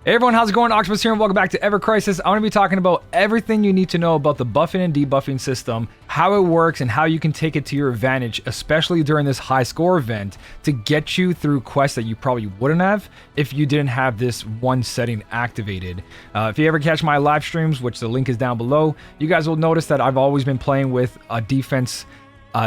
Hey everyone, how's it going? Octopus here and welcome back to evercrisis. I'm going to be talking about everything you need to know about the buffing and debuffing system, how it works, and how you can take it to your advantage, especially during this high score event, to get you through quests that you probably wouldn't have if you didn't have this one setting activated. If you ever catch my live streams, which the link is down below, you guys will notice that I've always been playing with a defense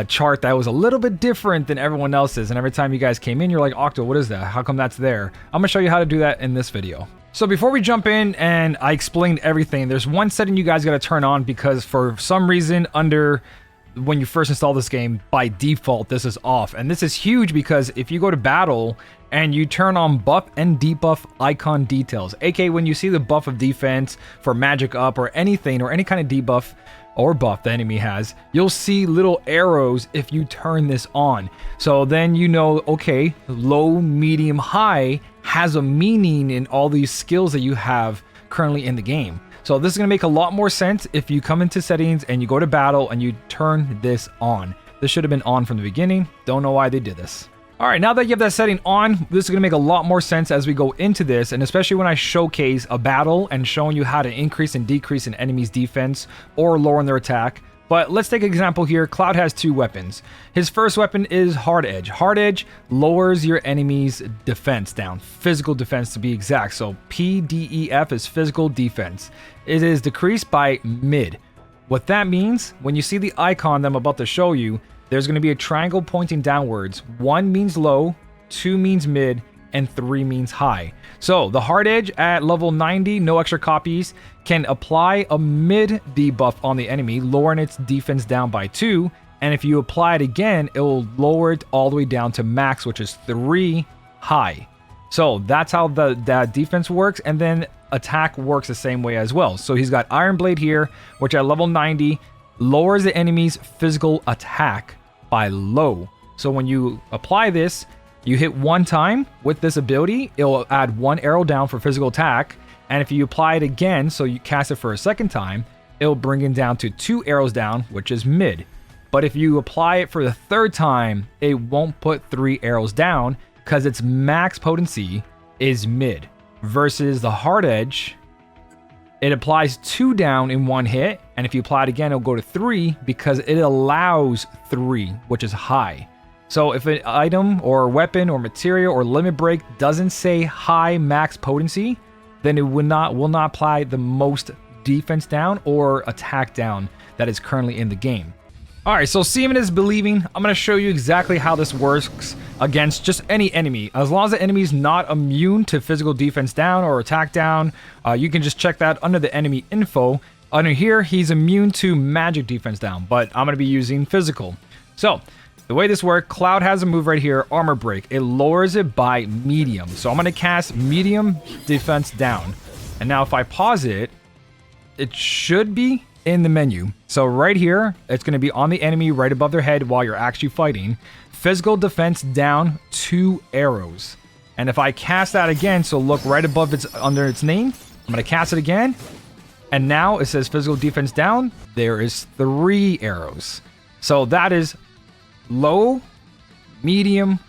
chart that was a little bit different than everyone else's, and every time you guys came in, you're like, Octo, what is that? How come that's there? I'm going to show you how to do that in this video. So before we jump in and I explained everything, there's one setting you guys got to turn on because for some reason when you first install this game, by default, this is off. And this is huge because if you go to battle and you turn on buff and debuff icon details, aka when you see the buff of defense for magic up or anything or any kind of debuff or buff the enemy has, you'll see little arrows if you turn this on. So then you know, okay, low, medium, high has a meaning in all these skills that you have currently in the game. So this is going to make a lot more sense if you come into settings and you go to battle and you turn this on. This should have been on from the beginning. Don't know why they did this. All right, now that you have that setting on, this is going to make a lot more sense as we go into this, and especially when I showcase a battle and showing you how to increase and decrease an enemy's defense or lower their attack. But let's take an example here. Cloud has two weapons. His first weapon is Hard Edge. Hard Edge lowers your enemy's defense down, physical defense to be exact. So PDEF is physical defense. It is decreased by mid. What that means, when you see the icon that I'm about to show you, there's going to be a triangle pointing downwards. 1 means low, 2 means mid, and 3 means high. So the Hard Edge at level 90, no extra copies, can apply a mid debuff on the enemy, lowering its defense down by 2. And if you apply it again, it will lower it all the way down to max, which is 3 high. So that's how that defense works. And then attack works the same way as well. So he's got Iron Blade here, which at level 90 lowers the enemy's physical attack by low. So when you apply this, you hit one time with this ability, it'll add 1 arrow down for physical attack. And if you apply it again, so you cast it for a second time, it'll bring it down to 2 arrows down, which is mid. But if you apply it for the third time, it won't put 3 arrows down because its max potency is mid. Versus the Hard Edge, it applies 2 down in 1 hit. And if you apply it again, it'll go to 3 because it allows 3, which is high. So if an item or weapon or material or limit break doesn't say high max potency, then it will not apply the most defense down or attack down that is currently in the game. All right, so seeing is believing. I'm going to show you exactly how this works against just any enemy. As long as the enemy is not immune to physical defense down or attack down, you can just check that under the enemy info. Under here, he's immune to magic defense down, but I'm going to be using physical. So the way this works, Cloud has a move right here, Armor Break. It lowers it by medium. So I'm going to cast medium defense down. And now if I pause it, it should be in the menu. So right here, it's going to be on the enemy right above their head while you're actually fighting. Physical defense down 2 arrows. And if I cast that again, so look right above under its name, I'm going to cast it again. And now it says physical defense down. There is 3 arrows. So that is low, medium,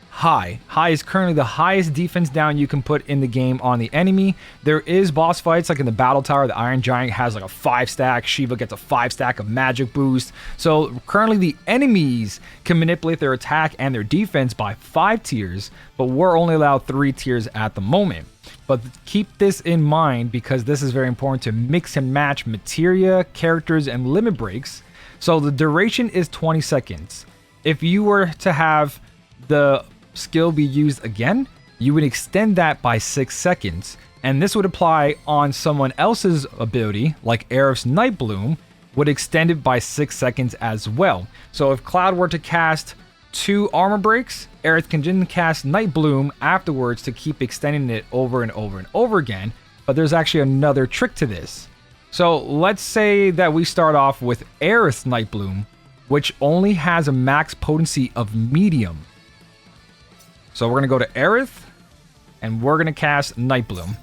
high. High is currently the highest defense down you can put in the game on the enemy. There is boss fights like in the Battle Tower. The Iron Giant has like a 5 stack. Shiva gets a 5 stack of magic boost. So currently the enemies can manipulate their attack and their defense by 5 tiers, but we're only allowed 3 tiers at the moment. But keep this in mind because this is very important to mix and match materia, characters, and limit breaks. So the duration is 20 seconds. If you were to have the skill be used again, you would extend that by 6 seconds. And this would apply on someone else's ability, like Aerith's Night Bloom, would extend it by 6 seconds as well. So if Cloud were to cast 2 armor breaks, Aerith can then cast Night Bloom afterwards to keep extending it over and over and over again. But there's actually another trick to this. So let's say that we start off with Aerith's Night Bloom, which only has a max potency of medium. So we're going to go to Aerith, and we're going to cast Night Bloom.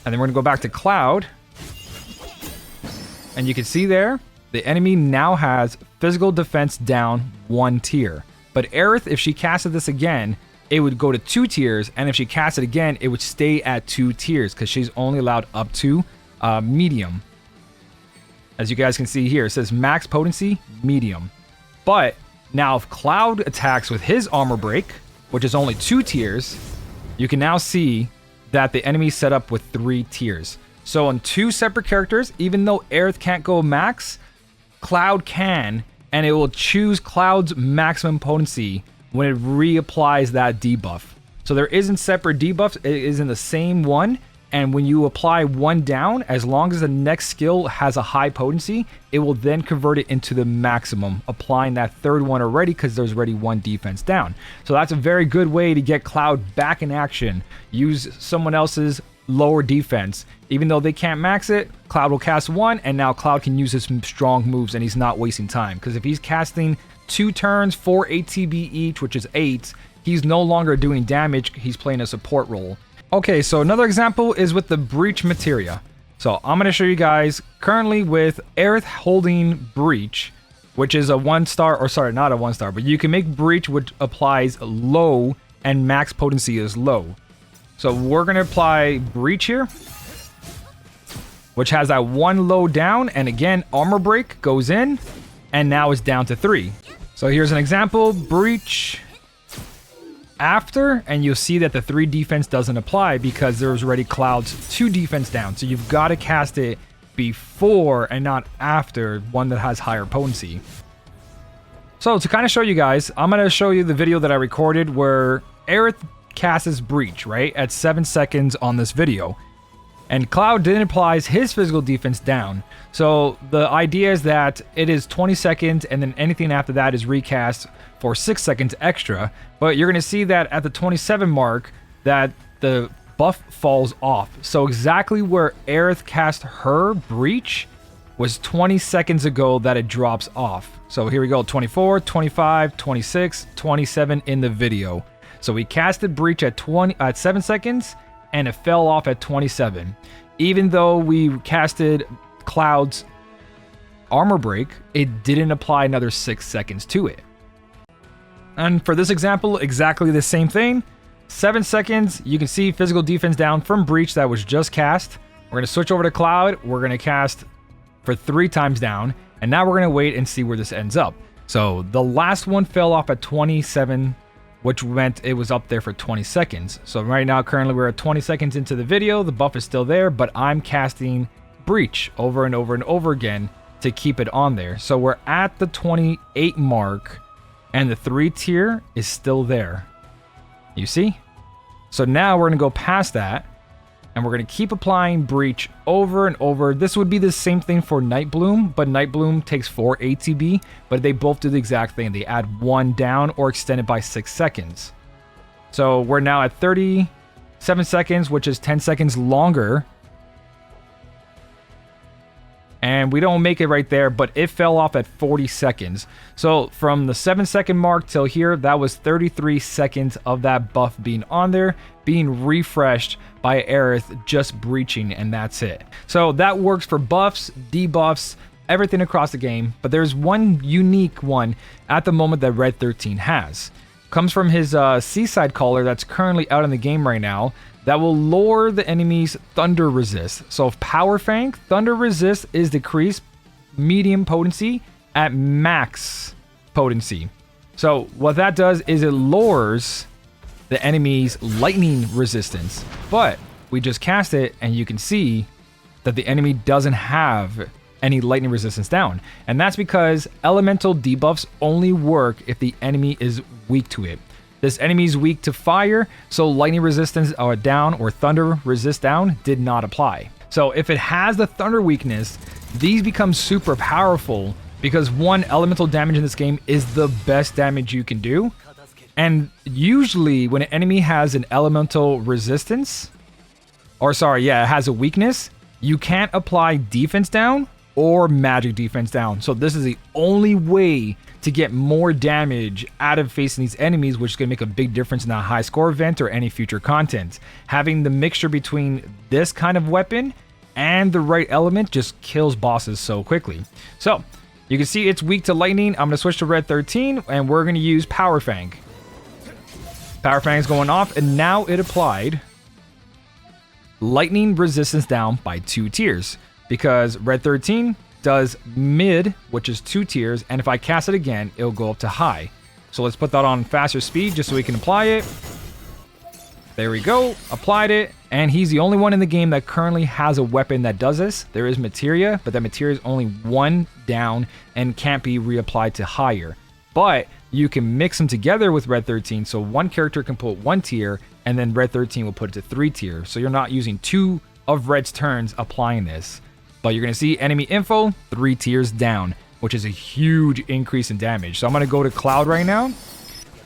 And then we're going to go back to Cloud. And you can see there, the enemy now has physical defense down 1 tier. But Aerith, if she casted this again, it would go to 2 tiers, and if she cast it again, it would stay at 2 tiers because she's only allowed up to medium. As you guys can see here, it says max potency, medium. But now if Cloud attacks with his armor break, which is only 2 tiers, you can now see that the enemy is set up with 3 tiers. So on 2 separate characters, even though Aerith can't go max, Cloud can, and it will choose Cloud's maximum potency when it reapplies that debuff. So there isn't separate debuffs, it is in the same one, and when you apply one down, as long as the next skill has a high potency, it will then convert it into the maximum, applying that third one already because there's already 1 defense down. So that's a very good way to get Cloud back in action. Use someone else's lower defense. Even though they can't max it, Cloud will cast 1, and now Cloud can use his strong moves and he's not wasting time. Because if he's casting 2 turns, 4 ATB each, which is 8, he's no longer doing damage, he's playing a support role. Okay, so another example is with the Breach Materia. So I'm going to show you guys currently with Aerith holding Breach, which is a 1-star, or sorry, not a 1-star, but you can make Breach which applies low and max potency is low. So we're going to apply Breach here, which has that 1 low down, and again, armor break goes in, and now it's down to 3. So here's an example, Breach after, and you'll see that the 3 defense doesn't apply because there's already Cloud's 2 defense down. So you've got to cast it before and not after one that has higher potency. So to kind of show you guys, I'm going to show you the video that I recorded where Aerith casts Breach, right, at 7 seconds on this video. And Cloud didn't apply his physical defense down. So the idea is that it is 20 seconds and then anything after that is recast for 6 seconds extra. But you're going to see that at the 27 mark that the buff falls off. So exactly where Aerith cast her Breach was 20 seconds ago that it drops off. So here we go, 24, 25, 26, 27 in the video. So we casted Breach at 7 seconds and it fell off at 27. Even though we casted Cloud's armor break, it didn't apply another 6 seconds to it. And for this example, exactly the same thing. 7 seconds, you can see physical defense down from Breach that was just cast. We're going to switch over to Cloud. We're going to cast for 3 times down. And now we're going to wait and see where this ends up. So the last one fell off at 27, which meant it was up there for 20 seconds. So right now, currently we're at 20 seconds into the video. The buff is still there, but I'm casting Breach over and over and over again to keep it on there. So we're at the 28 mark and the 3 tier is still there. You see? So now we're gonna go past that and we're gonna keep applying Breach over and over. This would be the same thing for Night Bloom, but Night Bloom takes 4 ATB, but they both do the exact thing. They add 1 down or extend it by 6 seconds. So we're now at 37 seconds, which is 10 seconds longer. And we don't make it right there, but it fell off at 40 seconds. So from the 7-second mark till here, that was 33 seconds of that buff being on there, being refreshed by Aerith just breaching, and that's it. So that works for buffs, debuffs, everything across the game, but there's one unique one at the moment that Red 13 has. Comes from his Seaside Caller that's currently out in the game right now, that will lower the enemy's thunder resist. So if Power Fang, thunder resist is decreased medium potency at max potency. So what that does is it lowers the enemy's lightning resistance. But we just cast it and you can see that the enemy doesn't have any lightning resistance down. And that's because elemental debuffs only work if the enemy is weak to it. This enemy is weak to fire, so lightning resistance down or thunder resist down did not apply. So if it has the thunder weakness, these become super powerful because one, elemental damage in this game is the best damage you can do. And usually when an enemy has an elemental resistance, or sorry, yeah, it has a weakness, you can't apply defense down or magic defense down. So this is the only way to get more damage out of facing these enemies, which is going to make a big difference in a high score event or any future content. Having the mixture between this kind of weapon and the right element just kills bosses so quickly. So you can see it's weak to lightning. I'm going to switch to Red 13 and we're going to use Power Fang. Power Fang's going off, and now it applied lightning resistance down by 2 tiers because Red 13 does mid, which is 2 tiers, and if I cast it again, it'll go up to high. So let's put that on faster speed just so we can apply it. There we go, applied it, and he's the only one in the game that currently has a weapon that does this. There is materia, but that materia is only 1 down and can't be reapplied to higher. But you can mix them together with Red 13, so one character can put 1 tier, and then Red 13 will put it to 3 tier. So you're not using 2 of Red's turns applying this. But you're going to see enemy info, 3 tiers down, which is a huge increase in damage. So I'm going to go to Cloud right now,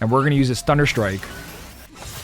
and we're going to use this Thunder Strike,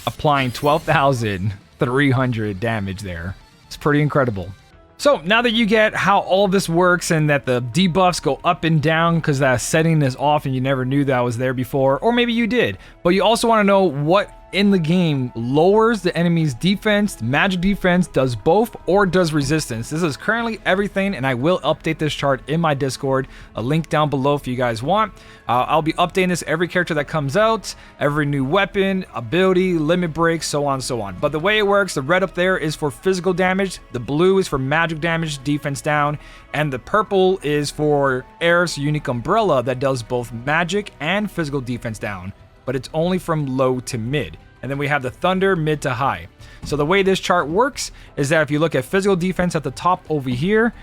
applying 12,300 damage there. It's pretty incredible. So now that you get how all of this works and that the debuffs go up and down because that setting is off and you never knew that was there before, or maybe you did, but you also want to know what in the game lowers the enemy's defense, magic defense, does both, or does resistance. This is currently everything, and I will update this chart in my Discord. A link down below if you guys want. I'll be updating this every character that comes out, every new weapon, ability, limit break, so on and so on. But the way it works, the red up there is for physical damage, the blue is for magic damage, defense down, and the purple is for Aerith's unique umbrella that does both magic and physical defense down, but it's only from low to mid. And then we have the thunder, mid to high. So the way this chart works is that if you look at physical defense at the top over here,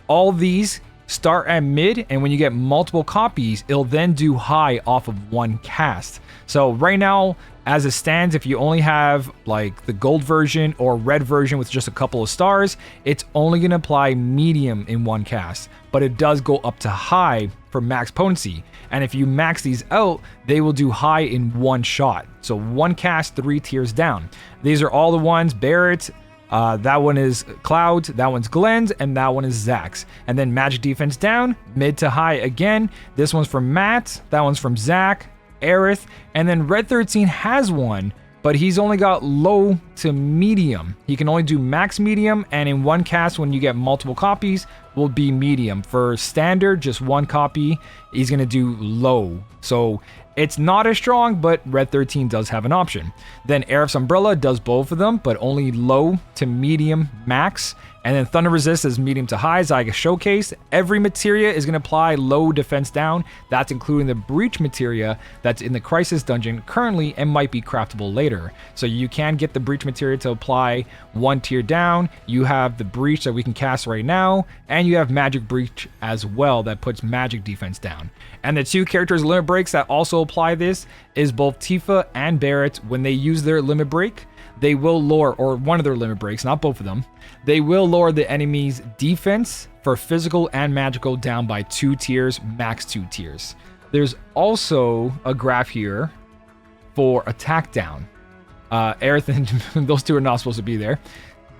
all these start at mid, and when you get multiple copies, it'll then do high off of 1 cast. So right now, as it stands, if you only have like the gold version or red version with just a couple of stars, it's only going to apply medium in 1 cast, but it does go up to high for max potency. And if you max these out, they will do high in 1 shot. So 1 cast, 3 tiers down. These are all the ones, Barrett, that one is Cloud, that one's Glenn's, and that one is Zach's. And then magic defense down, mid to high again. This one's from Matt, that one's from Zach, Aerith, and then Red 13 has one, but he's only got low to medium. He can only do max medium, and in 1 cast when you get multiple copies will be medium. For standard, just 1 copy, he's gonna do low. So it's not as strong, but Red 13 does have an option. Then Aerith's Umbrella does both of them, but only low to medium max. And then Thunder Resist is medium to high, as I showcased. Every materia is going to apply low defense down. That's including the Breach materia that's in the Crisis dungeon currently and might be craftable later. So you can get the Breach materia to apply 1 tier down. You have the Breach that we can cast right now, and you have Magic Breach as well that puts magic defense down. And the 2 characters limit breaks that also apply this is both Tifa and Barrett. When they use their limit break, they will lower, or one of their limit breaks, not both of them, they will lower the enemy's defense for physical and magical down by 2 tiers, max 2 tiers. There's also a graph here for attack down. Aerith and those 2 are not supposed to be there.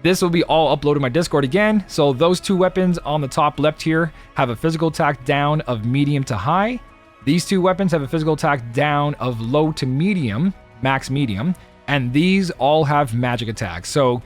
This will be all uploaded to my Discord again. So those 2 weapons on the top left here have a physical attack down of medium to high. These 2 weapons have a physical attack down of low to medium, max medium. And these all have magic attacks. So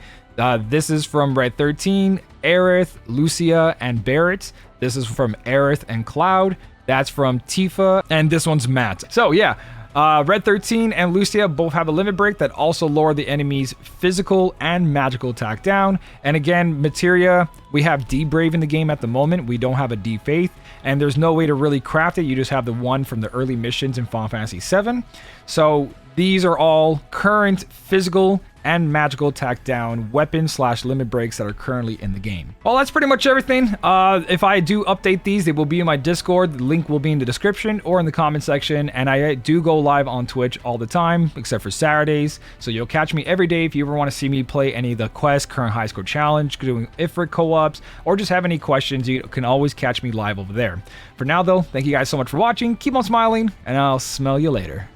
this is from Red 13, Aerith, Lucia, and Barrett. This is from Aerith and Cloud. That's from Tifa, and this one's Matt. So yeah, Red 13 and Lucia both have a limit break that also lower the enemy's physical and magical attack down. And again, materia, we have D Brave in the game at the moment. We don't have a D Faith, and there's no way to really craft it. You just have the one from the early missions in Final Fantasy VII. So these are all current physical and magical attack down weapons / limit breaks that are currently in the game. Well, that's pretty much everything. If I do update these, they will be in my Discord. The link will be in the description or in the comment section. And I do go live on Twitch all the time, except for Saturdays. So you'll catch me every day if you ever want to see me play any of the quests, current high score challenge, doing Ifrit co-ops, or just have any questions. You can always catch me live over there. For now, though, thank you guys so much for watching. Keep on smiling, and I'll smell you later.